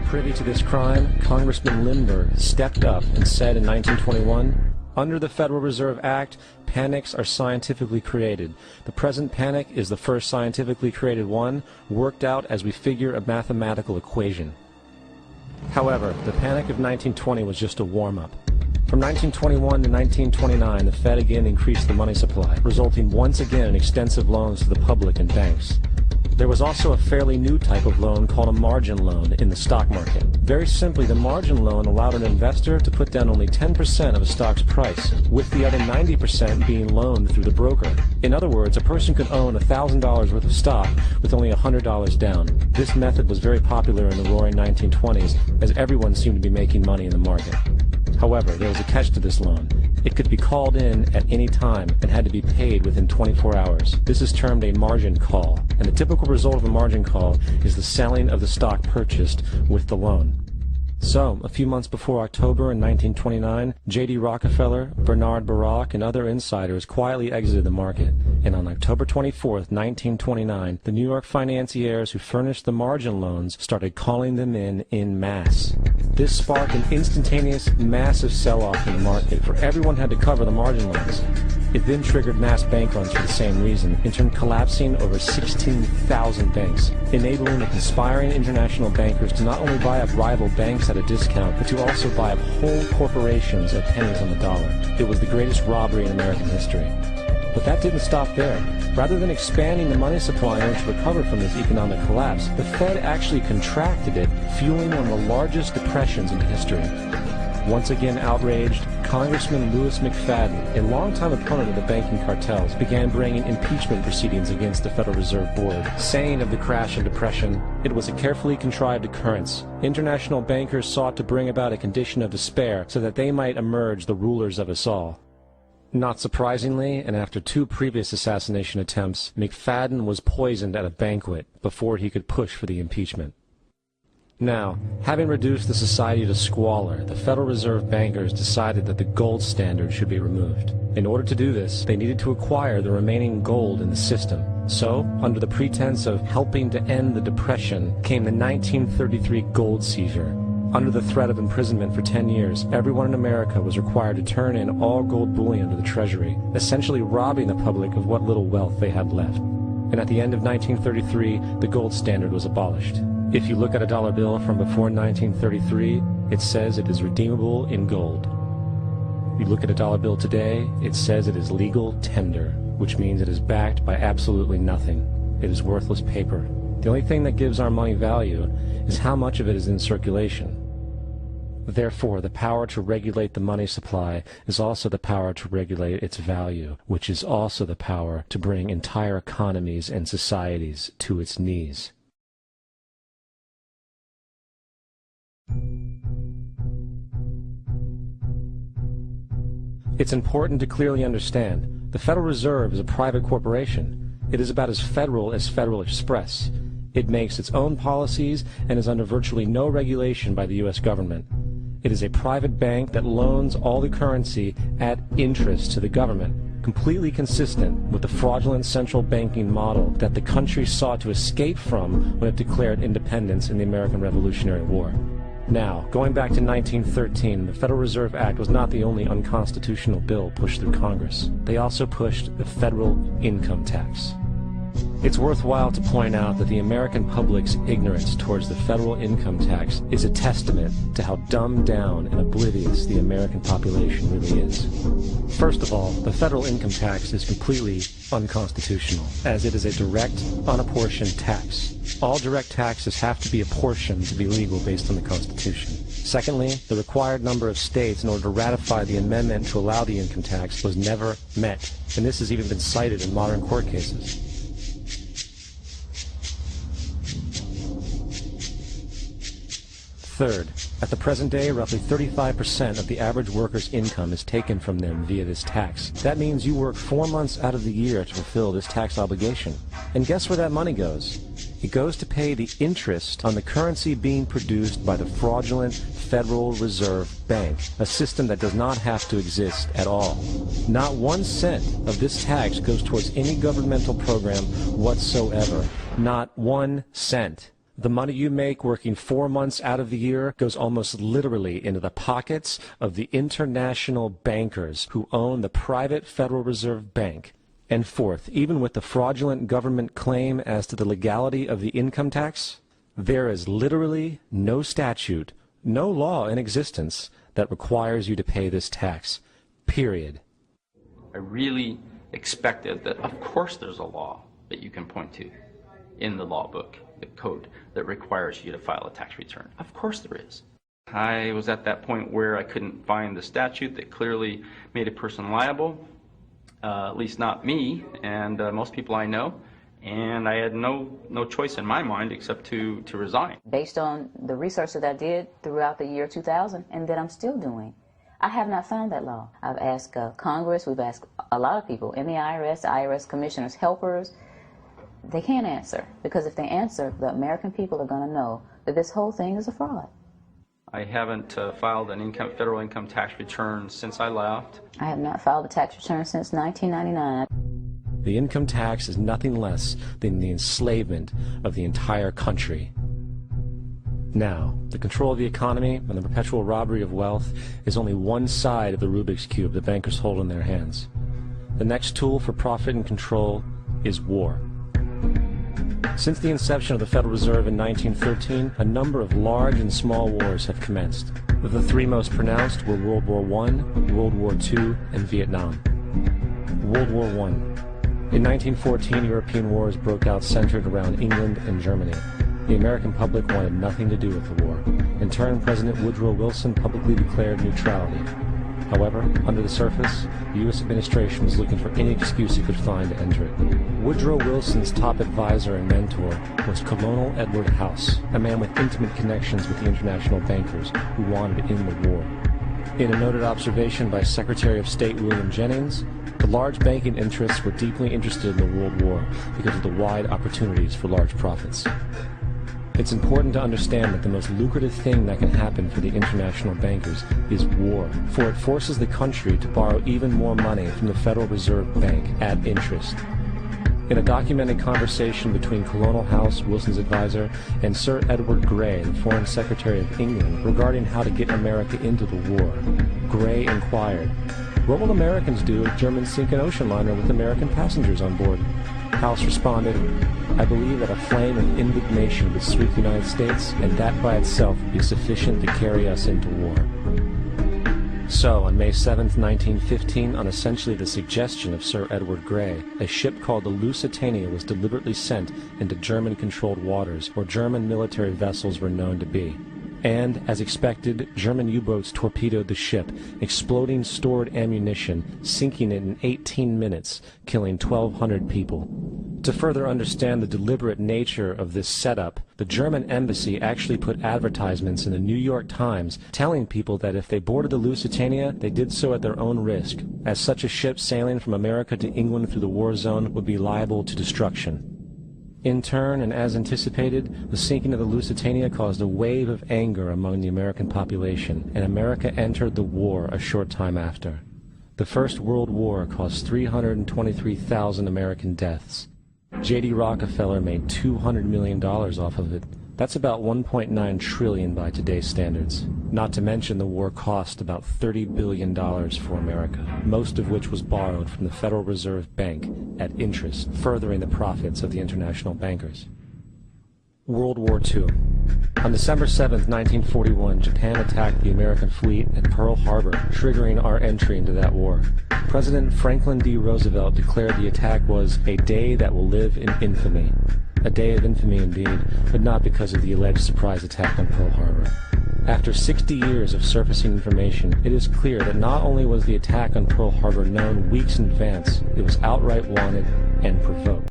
privy to this crime, Congressman Lindbergh stepped up and said in 1921, "Under the Federal Reserve Act, panics are scientifically created. The present panic is the first scientifically created one, worked out as we figure a mathematical equation." However, the panic of 1920 was just a warm-up. From 1921 to 1929, the Fed again increased the money supply, resulting once again in extensive loans to the public and banks. There was also a fairly new type of loan called a margin loan in the stock market. Very simply, the margin loan allowed an investor to put down only 10% of a stock's price, with the other 90% being loaned through the broker. In other words, a person could own $1,000 worth of stock with only $100 down. This method was very popular in the roaring 1920s, as everyone seemed to be making money in the market. However, there was a catch to this loan. It could be called in at any time and had to be paid within 24 hours. This is termed a margin call, and the typical result of a margin call is the selling of the stock purchased with the loan. So, a few months before October in 1929, J.D. Rockefeller, Bernard Baruch, and other insiders quietly exited the market, and on October 24, 1929, the New York financiers who furnished the margin loans started calling them in masse. This sparked an instantaneous, massive sell-off in the market, for everyone had to cover the margin loans. It then triggered mass bank runs for the same reason, in turn collapsing over 16,000 banks, enabling the conspiring international bankers to not only buy up rival banks at a discount, but to also buy up whole corporations at pennies on the dollar. It was the greatest robbery in American history. But that didn't stop there. Rather than expanding the money supply in order to recover from this economic collapse, the Fed actually contracted it, fueling one of the largest depressions in history. Once again outraged, Congressman Louis McFadden, a longtime opponent of the banking cartels, began bringing impeachment proceedings against the Federal Reserve Board, saying of the crash and depression, "It was a carefully contrived occurrence. International bankers sought to bring about a condition of despair so that they might emerge the rulers of us all." Not surprisingly, and after 2 previous assassination attempts, McFadden was poisoned at a banquet before he could push for the impeachment. Now, having reduced the society to squalor, the Federal Reserve bankers decided that the gold standard should be removed. In order to do this, they needed to acquire the remaining gold in the system. So, under the pretense of helping to end the Depression, came the 1933 gold seizure. Under the threat of imprisonment for 10 years, everyone in America was required to turn in all gold bullion to the Treasury, essentially robbing the public of what little wealth they had left. And at the end of 1933, the gold standard was abolished. If you look at a dollar bill from before 1933, it says it is redeemable in gold. If you look at a dollar bill today, it says it is legal tender, which means it is backed by absolutely nothing. It is worthless paper. The only thing that gives our money value is how much of it is in circulation. Therefore, the power to regulate the money supply is also the power to regulate its value, which is also the power to bring entire economies and societies to its knees. It's important to clearly understand, the Federal Reserve is a private corporation. It is about as Federal Express. It makes its own policies and is under virtually no regulation by the U.S. government. It is a private bank that loans all the currency at interest to the government, completely consistent with the fraudulent central banking model that the country sought to escape from when it declared independence in the American Revolutionary War. Now, going back to 1913, the Federal Reserve Act was not the only unconstitutional bill pushed through Congress. They also pushed the federal income tax. It's worthwhile to point out that the American public's ignorance towards the federal income tax is a testament to how dumbed down and oblivious the American population really is. First of all, the federal income tax is completely unconstitutional, as it is a direct, unapportioned tax. All direct taxes have to be apportioned to be legal based on the Constitution. Secondly, the required number of states in order to ratify the amendment to allow the income tax was never met, and this has even been cited in modern court cases. Third, at the present day, roughly 35% of the average worker's income is taken from them via this tax. That means you work 4 months out of the year to fulfill this tax obligation. And guess where that money goes? It goes to pay the interest on the currency being produced by the fraudulent Federal Reserve Bank, a system that does not have to exist at all. Not 1 cent of this tax goes towards any governmental program whatsoever. Not 1 cent. The money you make working 4 months out of the year goes almost literally into the pockets of the international bankers who own the private Federal Reserve Bank. And fourth, even with the fraudulent government claim as to the legality of the income tax, there is literally no statute, no law in existence that requires you to pay this tax, period. I really expected that, of course, there's a law that you can point to in the law book, the code, that requires you to file a tax return. Of course there is. I was at that point where I couldn't find the statute that clearly made a person liable, at least not me and most people I know, and I had no choice in my mind except to resign. Based on the research that I did throughout the year 2000 and that I'm still doing, I have not found that law. I've asked Congress, we've asked a lot of people in the IRS commissioners, helpers. They can't answer, because if they answer, the American people are going to know that this whole thing is a fraud. I haven't filed an federal income tax return since I left. I have not filed a tax return since 1999. The income tax is nothing less than the enslavement of the entire country. Now, the control of the economy and the perpetual robbery of wealth is only one side of the Rubik's Cube the bankers hold in their hands. The next tool for profit and control is war. Since the inception of the Federal Reserve in 1913, a number of large and small wars have commenced. The three most pronounced were World War I, World War II, and Vietnam. World War I. In 1914, European wars broke out centered around England and Germany. The American public wanted nothing to do with the war. In turn, President Woodrow Wilson publicly declared neutrality. However, under the surface, the U.S. administration was looking for any excuse it could find to enter it. Woodrow Wilson's top advisor and mentor was Colonel Edward House, a man with intimate connections with the international bankers who wanted to end the war. In a noted observation by Secretary of State William Jennings, the large banking interests were deeply interested in the World War because of the wide opportunities for large profits. It's important to understand that the most lucrative thing that can happen for the international bankers is war, for it forces the country to borrow even more money from the Federal Reserve Bank at interest. In a documented conversation between Colonel House, Wilson's advisor, and Sir Edward Grey, the Foreign Secretary of England, regarding how to get America into the war, Grey inquired, "What will Americans do if Germans sink an ocean liner with American passengers on board?" House responded, "I believe that a flame of indignation would sweep the United States, and that by itself would be sufficient to carry us into war." So, on May 7, 1915, on essentially the suggestion of Sir Edward Grey, a ship called the Lusitania was deliberately sent into German-controlled waters, where German military vessels were known to be. And, as expected, German U-boats torpedoed the ship, exploding stored ammunition, sinking it in 18 minutes, killing 1,200 people. To further understand the deliberate nature of this setup, the German embassy actually put advertisements in the New York Times telling people that if they boarded the Lusitania, they did so at their own risk, as such a ship sailing from America to England through the war zone would be liable to destruction. In turn, and as anticipated, the sinking of the Lusitania caused a wave of anger among the American population, and America entered the war a short time after. The First World War caused 323,000 American deaths. J.D. Rockefeller made $200 million off of it. That's about $1.9 trillion by today's standards. Not to mention the war cost about $30 billion for America, most of which was borrowed from the Federal Reserve Bank at interest, furthering the profits of the international bankers. World War II. On December 7, 1941, Japan attacked the American fleet at Pearl Harbor, triggering our entry into that war. President Franklin D. Roosevelt declared the attack was a day that will live in infamy. A day of infamy indeed, but not because of the alleged surprise attack on Pearl Harbor. After 60 years of surfacing information, it is clear that not only was the attack on Pearl Harbor known weeks in advance, it was outright wanted and provoked.